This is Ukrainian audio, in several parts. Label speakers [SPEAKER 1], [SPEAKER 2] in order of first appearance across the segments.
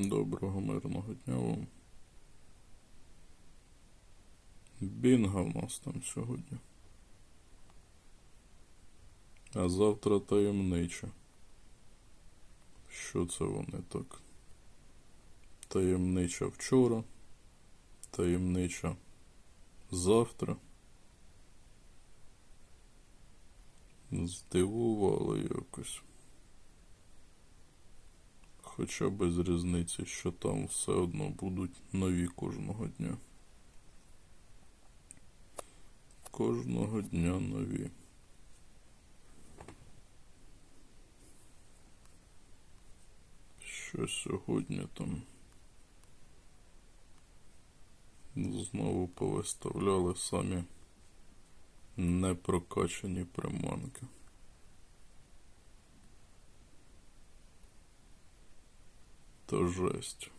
[SPEAKER 1] Доброго мирного дня вам. Бінга в нас там сьогодні. А завтра таємнича. Що це вони так? Таємнича вчора, таємнича завтра. Здивували якось. Хоча без різниці, що там все одно будуть нові кожного дня. Кожного дня нові. Що сьогодні там знову повиставляли самі непрокачані приманки. Та жесть.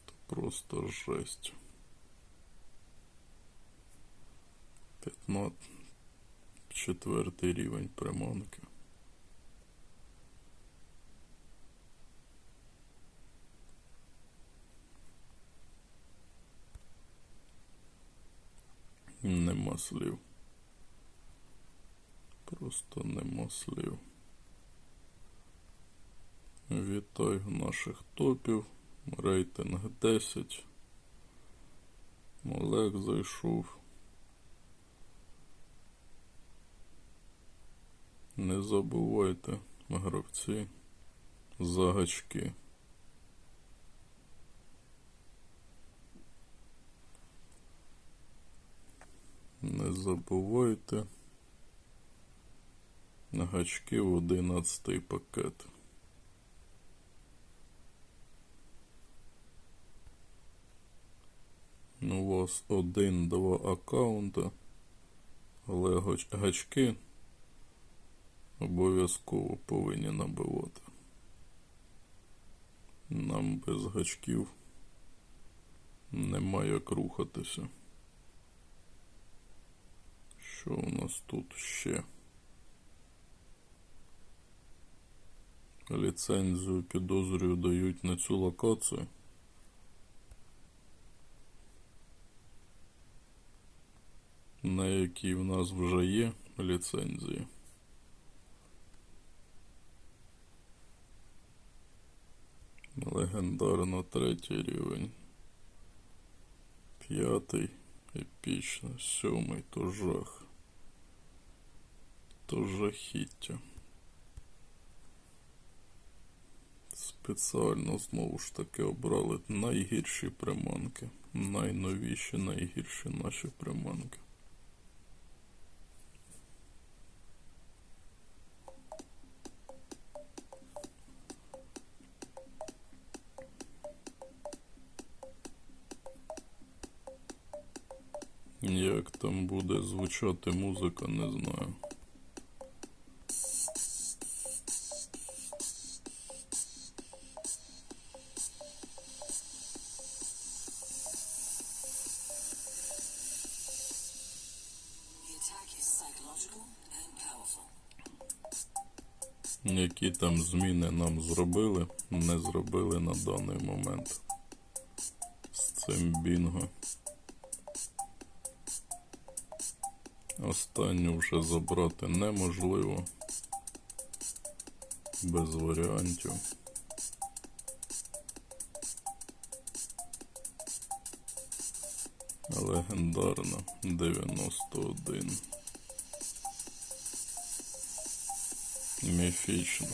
[SPEAKER 1] Та просто жесть. 4-й рівень приманки. Нема слів. Просто нема слів. Вітаю наших топів. Рейтинг 10. Олег зайшов. Не забувайте, гравці, за гачки. Не забувайте гачки в 11-й пакет. У вас 1-2 аккаунта, але гачки обов'язково повинні набивати. Нам без гачків немає як рухатися. Що у нас тут ще? Ліцензію, підозрюю, дають на цю локацію. На якій в нас вже є ліцензії. Легендарно 3-й рівень. 5-й епічно. 7-й то жах. То жахіття. Спеціально знову ж таки обрали найгірші приманки. Найновіші, найгірші наші приманки. Як там буде звучати музика, не знаю. Які там зміни нам зробили, не зробили на даний момент з цим бінго. Останню вже забрати неможливо, без варіантів. Легендарна 91. Міфічно.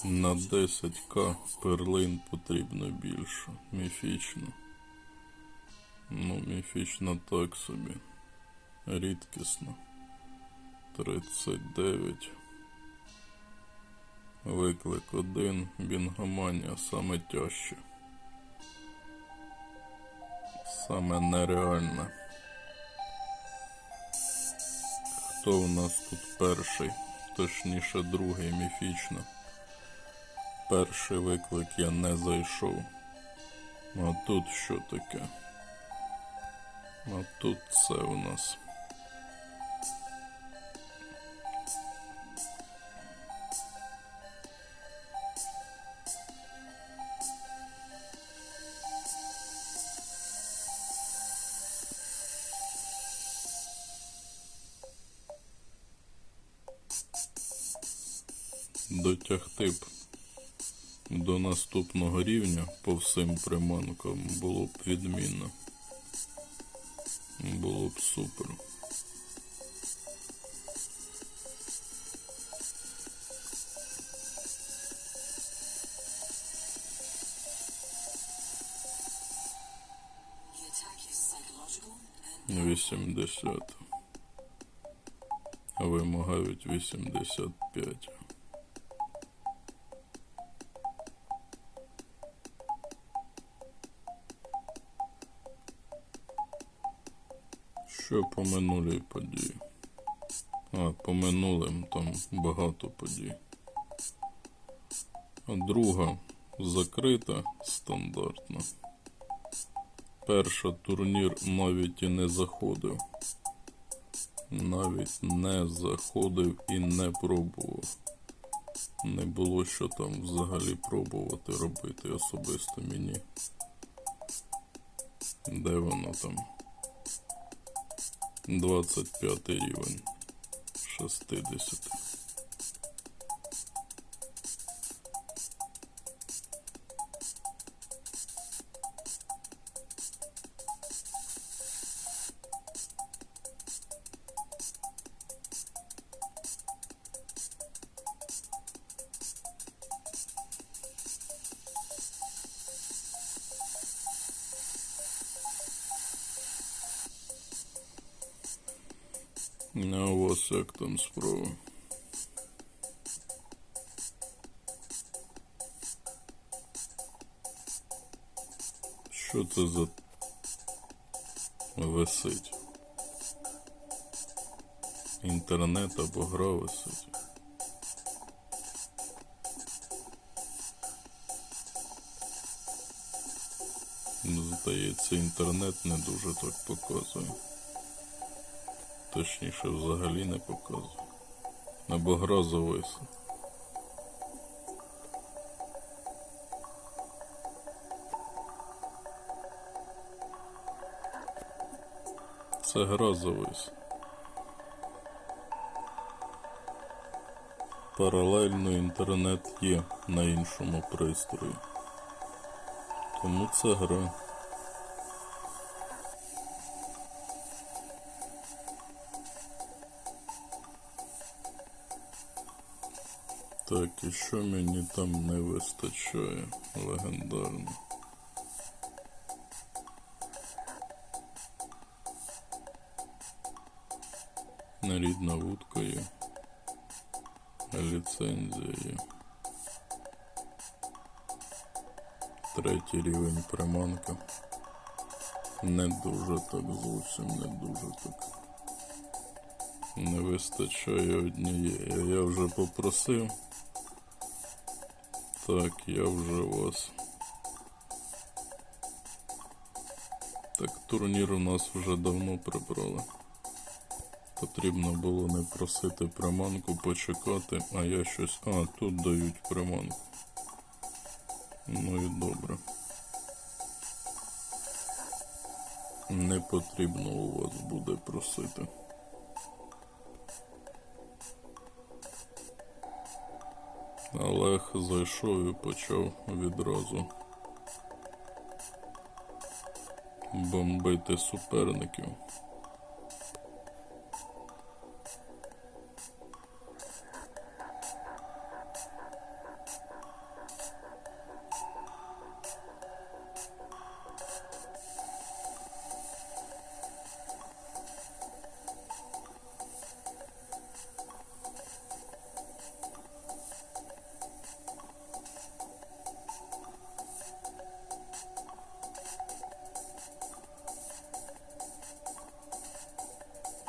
[SPEAKER 1] На 10к перлин потрібно більше. Міфічно. Ну, міфічно так собі. Рідкісно. 39. Виклик 1. Бінгоманія саме тяжче. Саме нереальне. Хто у нас тут перший? Точніше другий, міфічно. Перший виклик я не зайшов. А тут що таке? А тут це у нас. Дотягти б до наступного рівня по всім приманкам було б відмінно. Було б супер.
[SPEAKER 2] The attack is psychological and
[SPEAKER 1] 80. Вимагають 85. Що по минулій події? По минулим там багато подій. А друга закрита стандартно. Перша турнір навіть і не заходив. Навіть не заходив і не пробував. Не було що там взагалі пробувати робити особисто мені. Де воно там? 25 рівень 60. А у вас як там справа? Що це за висить? Інтернет або гра висить? Здається, інтернет не дуже так показує. Точніше, взагалі не показує. Або гра зависла. Це гра зависла. Паралельно інтернет є на іншому пристрої. Тому це гра. Так, і що мені там не вистачає легендарно? Рідна вудка є. Ліцензія є. 3-й рівень приманка. Не дуже так, зовсім не дуже так. Не вистачає однієї. Я вже попросив. Так, я вже вас. Так, турнір у нас вже давно прибрали. Потрібно було не просити приманку, почекати, а я щось... тут дають приманку. Ну і добре. Не потрібно у вас буде просити. Олег зайшов і почав відразу бомбити суперників.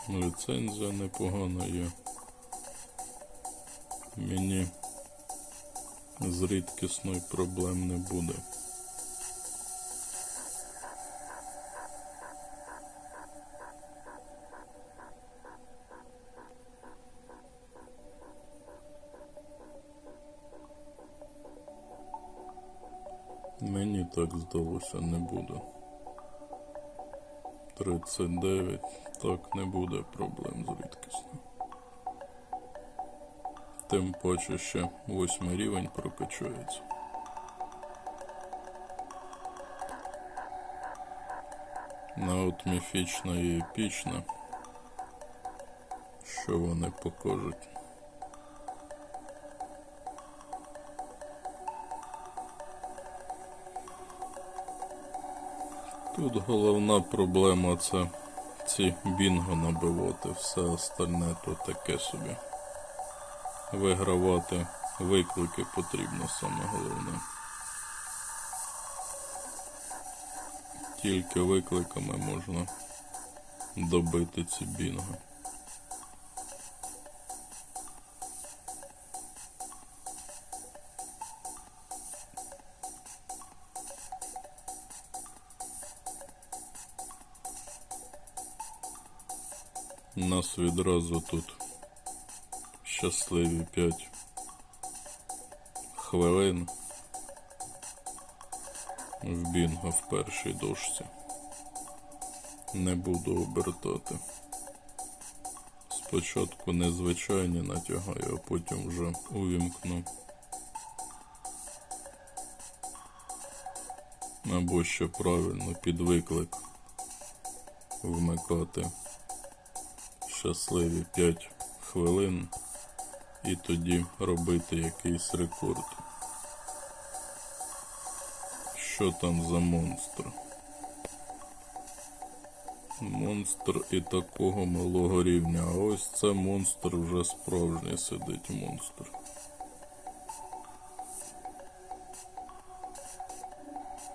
[SPEAKER 1] Ліцензія непогана є. Мені з рідкісною проблем не буде. Мені так здалося, не буде. 39, так, не буде проблем з рідкісною. Тим паче ще 8 рівень прокачується. А от міфічна і епічна, що вони покажуть. Тут головна проблема — це ці бінго набивати, все остальне то таке собі. Вигравати виклики потрібно, саме головне. Тільки викликами можна добити ці бінго. У нас відразу тут щасливі 5 хвилин в бінго в першій дошці. Не буду обертати. Спочатку незвичайні натягаю, а потім вже увімкну. Або ще правильно під виклик вмикати щасливі 5 хвилин і тоді робити якийсь рекорд. Що там за монстр? Монстр і такого малого рівня, а ось це монстр вже справжній сидить монстр.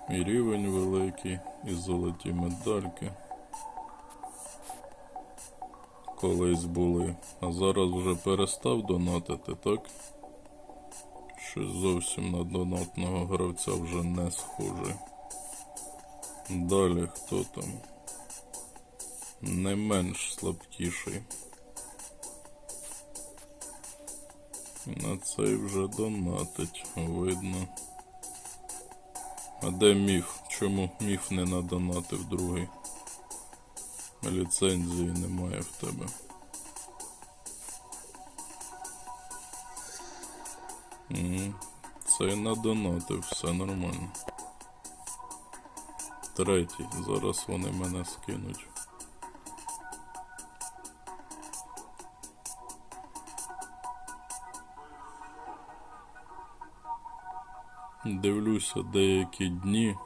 [SPEAKER 1] І рівень великий, і золоті медальки. Колись були, а зараз вже перестав донатити, так? Щось зовсім на донатного гравця вже не схоже. Далі хто там? Не менш слабкіший. На цей вже донатить, видно. А де міф? Чому міф не надонатив другий? Ліцензії немає в тебе. Цей надонатив, все нормально. Третій, зараз вони мене скинуть. Дивлюся, деякі дні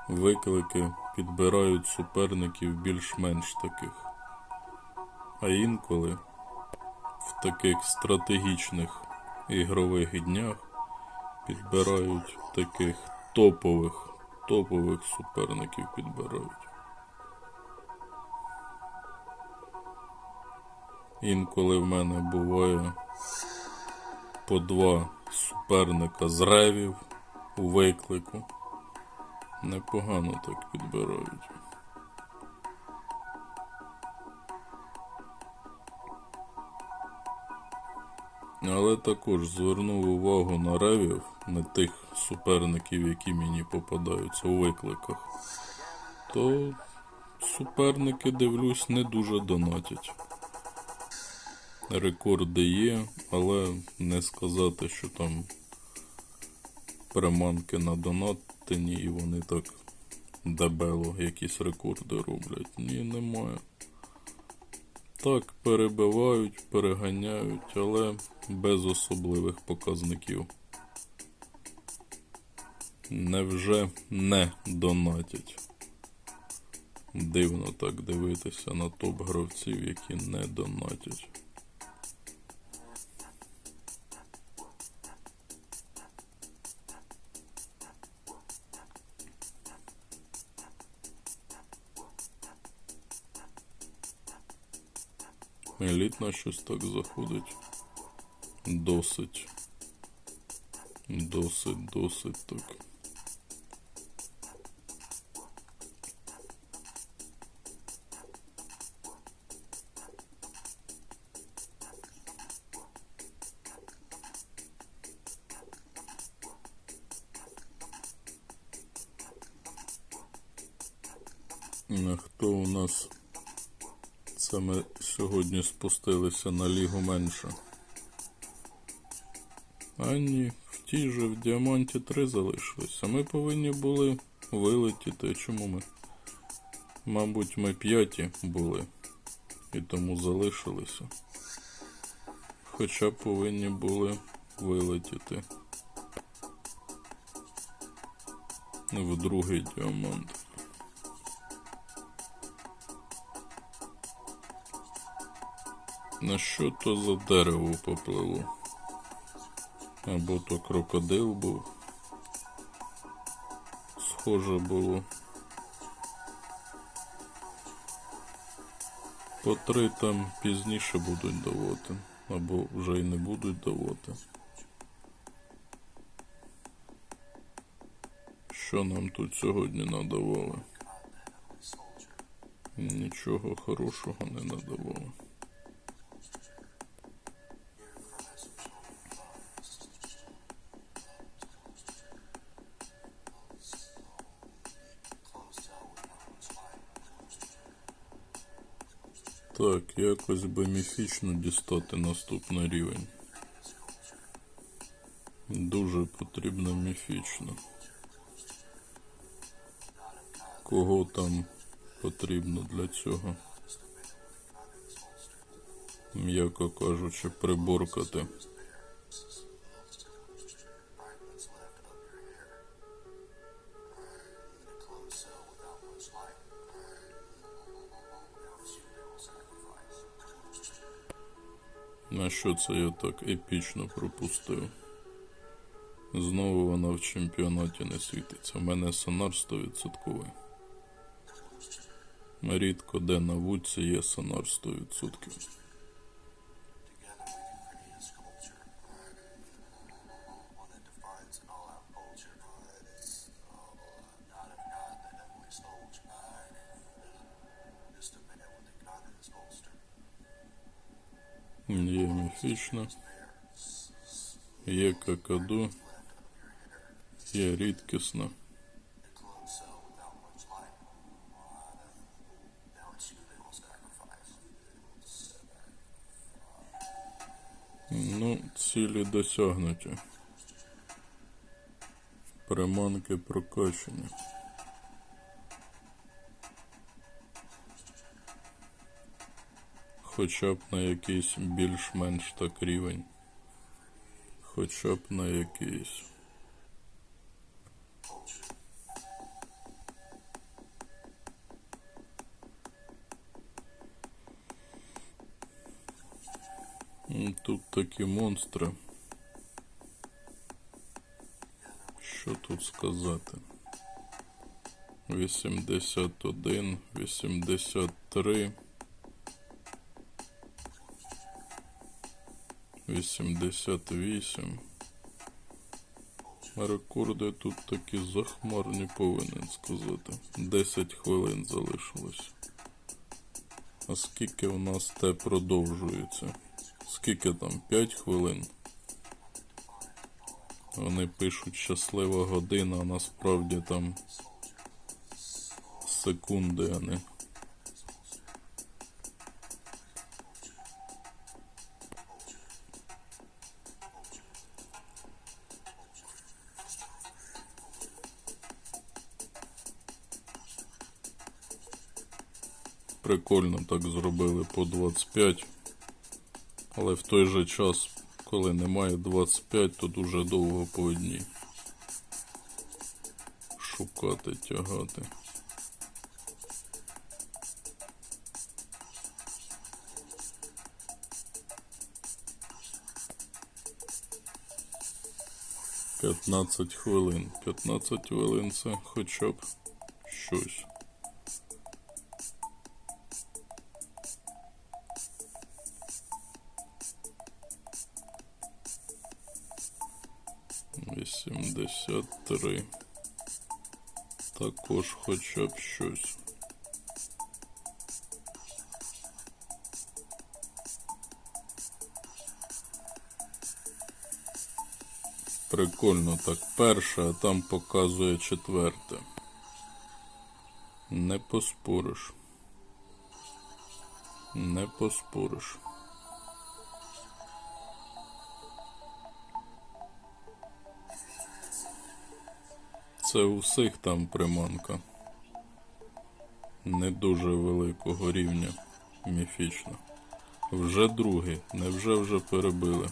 [SPEAKER 1] виклики підбирають суперників більш-менш таких. А інколи в таких стратегічних ігрових днях підбирають таких топових суперників підбирають. Інколи в мене буває по 2 суперника з ревів у виклику. Непогано так підбирають. Але також звернув увагу на ревів, на тих суперників, які мені попадаються у викликах. То суперники, дивлюсь, не дуже донатять. Рекорди є, але не сказати, що там приманки на донатині і вони так дебело якісь рекорди роблять. Ні, немає. Так, перебивають, переганяють, але без особливих показників. Невже не донатять? Дивно так дивитися на топ-гравців, які не донатять. Елітна щось так заходить. Досить так. А хто у нас? Це ми сьогодні спустилися на лігу менше. А ні, в тій же в діаманті 3 залишилось. А ми повинні були вилетіти. Чому ми? Мабуть, ми 5 були. І тому залишилися. Хоча повинні були вилетіти в другий діамант. На що то за дерево поплило? Або то крокодил був. Схоже було. По 3 там пізніше будуть давати. Або вже й не будуть давати. Що нам тут сьогодні надавали? Нічого хорошого не надавали. Так, якось би міфічно дістати наступний рівень. Дуже потрібно міфічно. Кого там потрібно для цього, м'яко кажучи, приборкати? На що це я так епічно пропустив? Знову вона в чемпіонаті не світиться. У мене сонар 100%. Рідко де на вудці є сонар 100%. Є міфічна, є какаду, є рідкісна. Ну, цілі досягнуті. Приманки прокачені. Хоча б на якийсь більш-менш так рівень. Хоча б на якийсь. Тут такі монстри. Що тут сказати? 81, 83, 88. Рекорди тут такі захмарні, повинен сказати. 10 хвилин залишилось. А скільки у нас те продовжується? Скільки там? 5 хвилин? Вони пишуть щаслива година, а насправді там секунди, а не. Прикольно так зробили по 25, але в той же час, коли немає 25, то дуже довго по одній шукати, тягати. «15 хвилин. 15 хвилин це хоча б щось. «83. Також хоча б щось. Прикольно так, перше, а там показує 4. Не поспориш. Не поспориш. Це у всіх там приманка. Не дуже великого рівня міфічна. Вже другий, невже вже перебили?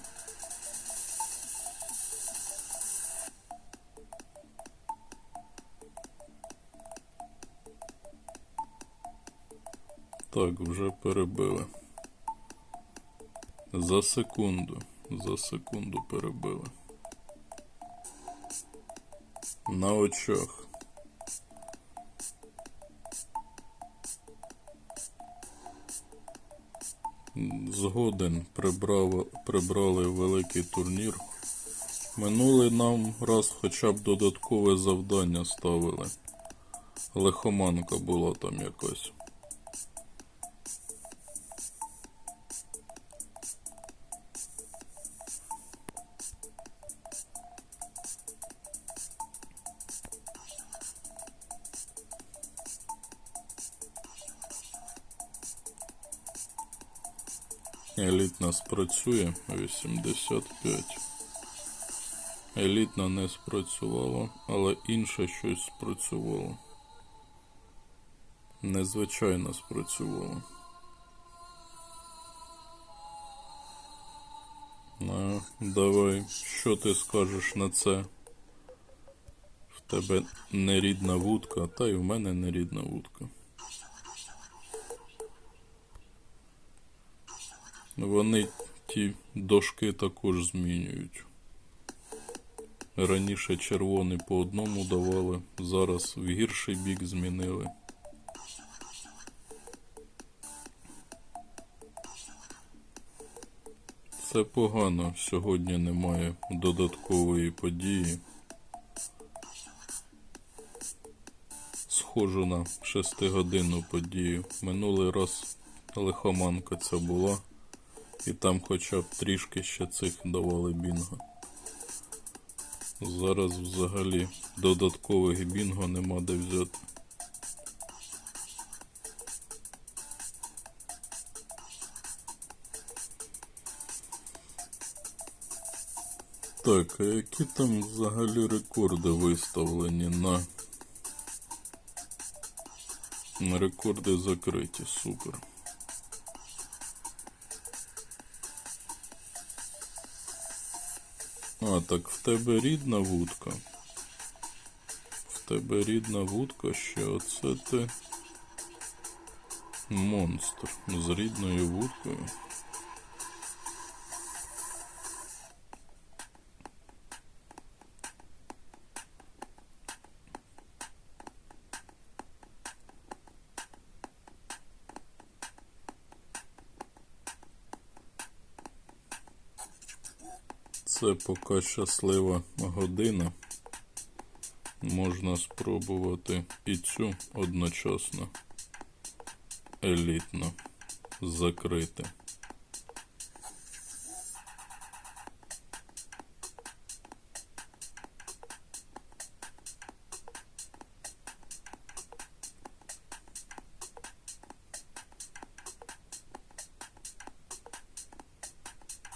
[SPEAKER 1] Так, вже перебили. За секунду перебили. На очах. Згоден, прибрали великий турнір. Минулий нам раз хоча б додаткове завдання ставили. Лихоманка була там якась. Елітна спрацює 85. Елітна не спрацювала, але інше щось спрацювало. Незвичайно спрацювало. Давай, що ти скажеш на це? В тебе нерідна вудка, та й у мене нерідна вудка. Вони ті дошки також змінюють. Раніше червоний по одному давали, зараз в гірший бік змінили. Це погано, сьогодні немає додаткової події. Схожу на 6-годинну подію. Минулий раз лихоманка ця була. І там хоча б трішки ще цих давали бінго. Зараз взагалі додаткових бінго нема де взяти. Так, а які там взагалі рекорди виставлені на рекорди закриті, супер. А, так в тебе рідна вудка. В тебе рідна вудка ще, оце ти монстр з рідною вудкою. Це поки щаслива година. Можна спробувати і цю одночасно елітно закрити.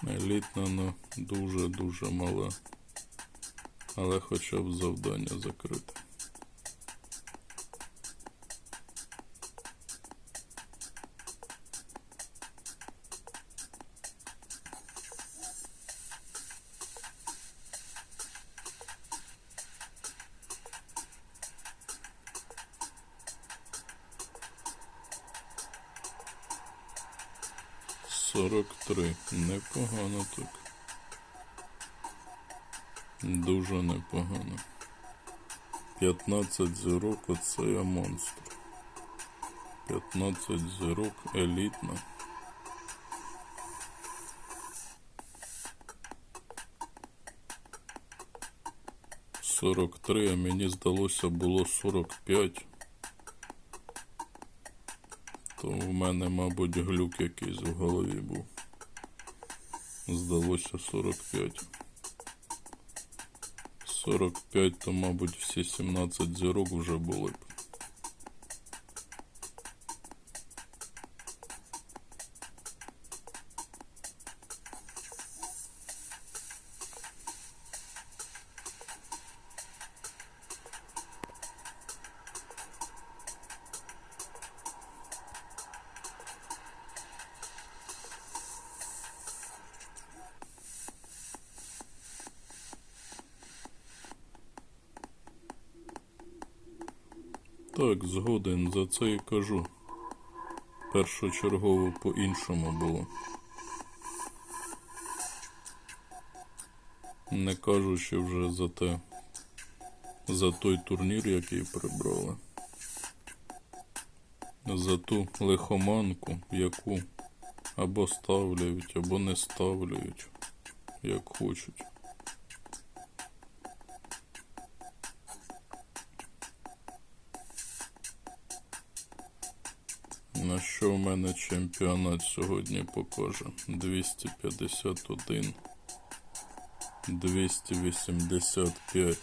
[SPEAKER 1] Елітна, ну, дуже-дуже мала. Але хоча б завдання закрите. Сорок 43. Непогано так. Дуже непогано. 15 зірок, оце я монстр. 15 зірок елітна. «43», а мені здалося було 45. То в мене, мабуть, глюк якийсь в голові був. Здалося 45. 45, то, мабуть, всі 17 зірок вже були б. Так, згоден, за це і кажу. Першочергово по-іншому було. Не кажучи вже за той турнір, який прибрали. За ту лихоманку, яку або ставляють, або не ставляють, як хочуть. На що в мене чемпіонат сьогодні покаже? 251, 285.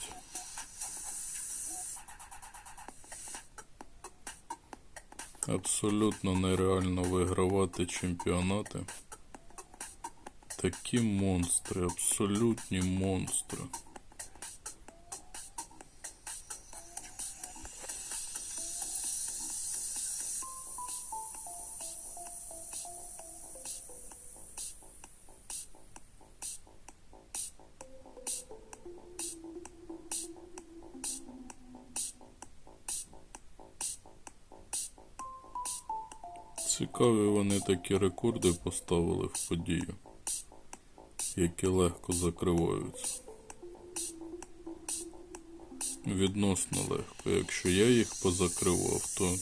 [SPEAKER 1] Абсолютно нереально вигравати чемпіонати. Такі монстри, абсолютні монстри. Цікаві вони такі рекорди поставили в подію, які легко закриваються. Відносно легко. Якщо я їх позакривав, то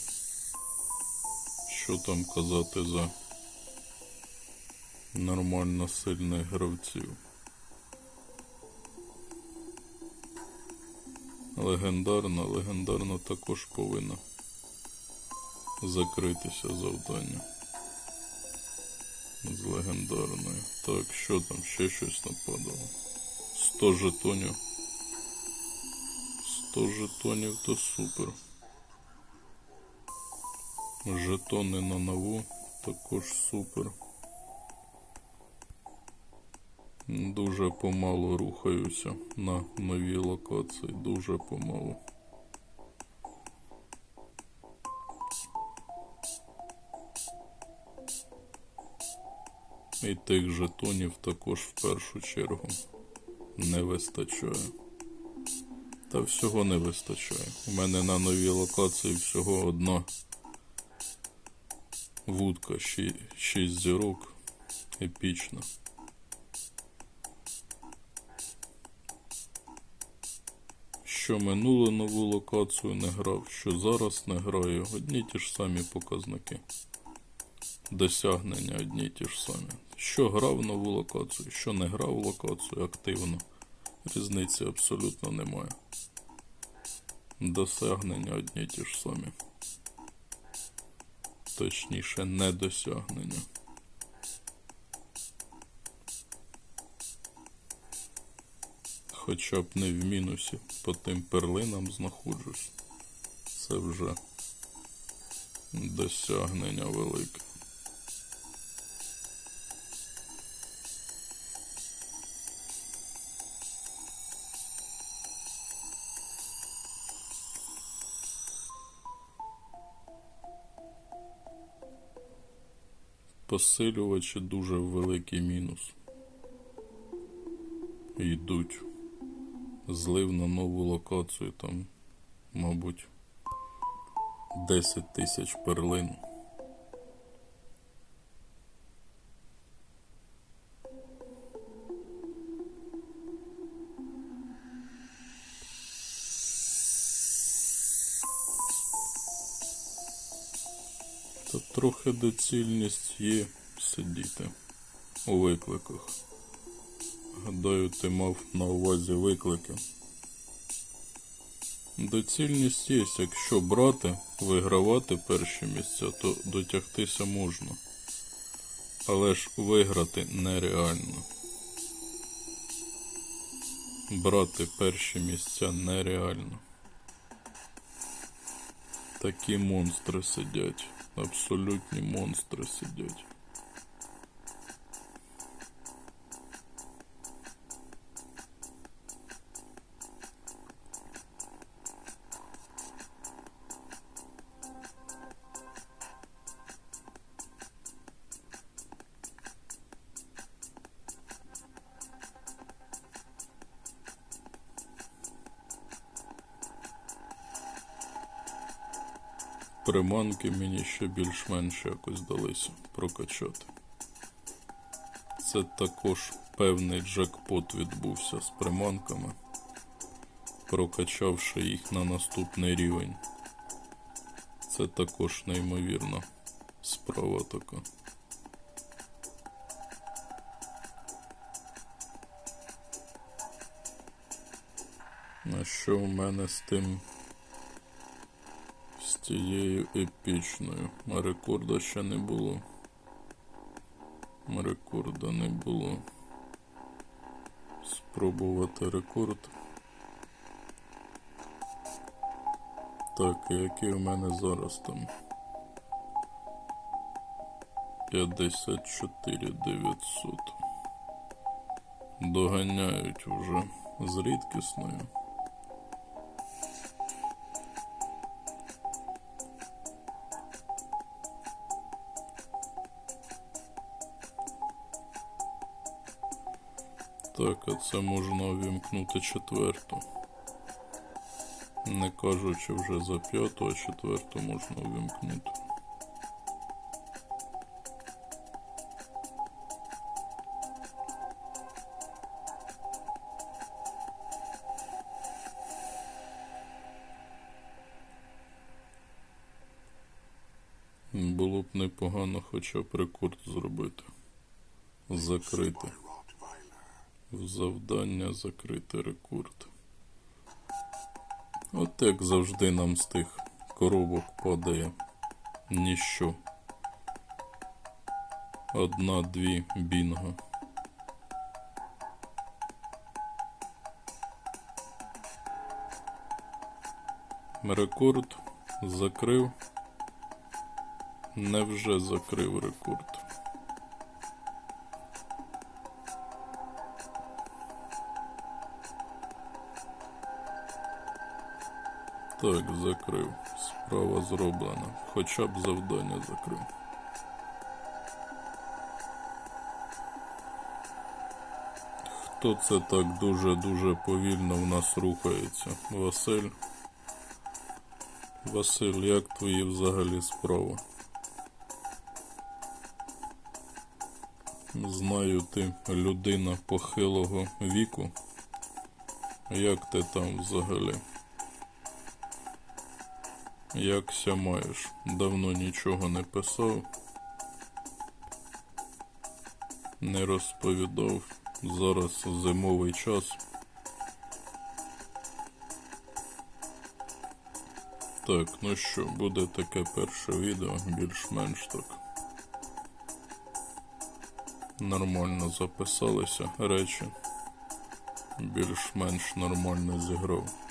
[SPEAKER 1] що там казати за нормально сильних гравців. Легендарна також повинна закритися завдання. З легендарною. Так, що там, ще щось нападало? 100 жетонів. 100 жетонів то супер. Жетони на нову також супер. Дуже помалу рухаюся на новій локації, дуже помалу. І тих жетонів також в першу чергу не вистачає. Та всього не вистачає. У мене на новій локації всього одна вудка, 6 зірок, епічна. Що минулу нову локацію не грав, що зараз не граю, одні ті ж самі показники. Досягнення одні ті ж самі. Що грав нову локацію, що не грав локацію активно. Різниці абсолютно немає. Досягнення одні ті ж самі. Точніше, недосягнення. Хоча б не в мінусі, по тим перлинам знаходжусь. Це вже досягнення велике. Посилювачі дуже великий мінус. Йдуть. Злив на нову локацію, там, мабуть, 10 тисяч перлин. Та трохи доцільність є сидіти у викликах. Гадаю, ти мав на увазі виклики. Доцільність є, якщо брати, вигравати перші місця, то дотягтися можна. Але ж виграти нереально. Брати перші місця нереально. Такі монстри сидять. Абсолютні монстри сидять. приманки мені ще більш-менш якось далися прокачати. Це також певний джекпот відбувся з приманками, прокачавши їх на наступний рівень. Це також неймовірна справа така. А що в мене з тим, з тією епічною? Рекорда ще не було. Рекорда не було. Спробувати рекорд. Так, і який в мене зараз там? 54 900. Доганяють вже з рідкісною. Так, а це можна увімкнути четверту. Не кажучи вже за п'яту, а четверту можна увімкнути. Було б непогано хоча б рекорд зробити. Закрити. В завдання закрити рекорд. От як завжди нам з тих коробок падає ніщо. 1-2 бінго. Рекорд закрив. Невже закрив рекорд? Так, закрив. Справа зроблена. Хоча б завдання закрив. Хто це так дуже-дуже повільно в нас рухається? Василь? Василь, як твої взагалі справи? Знаю, ти людина похилого віку. Як ти там взагалі? Якся маєш? Давно нічого не писав, не розповідав. Зараз зимовий час. Так, ну що, буде таке перше відео, більш-менш так. Нормально записалися речі, більш-менш нормально зіграв.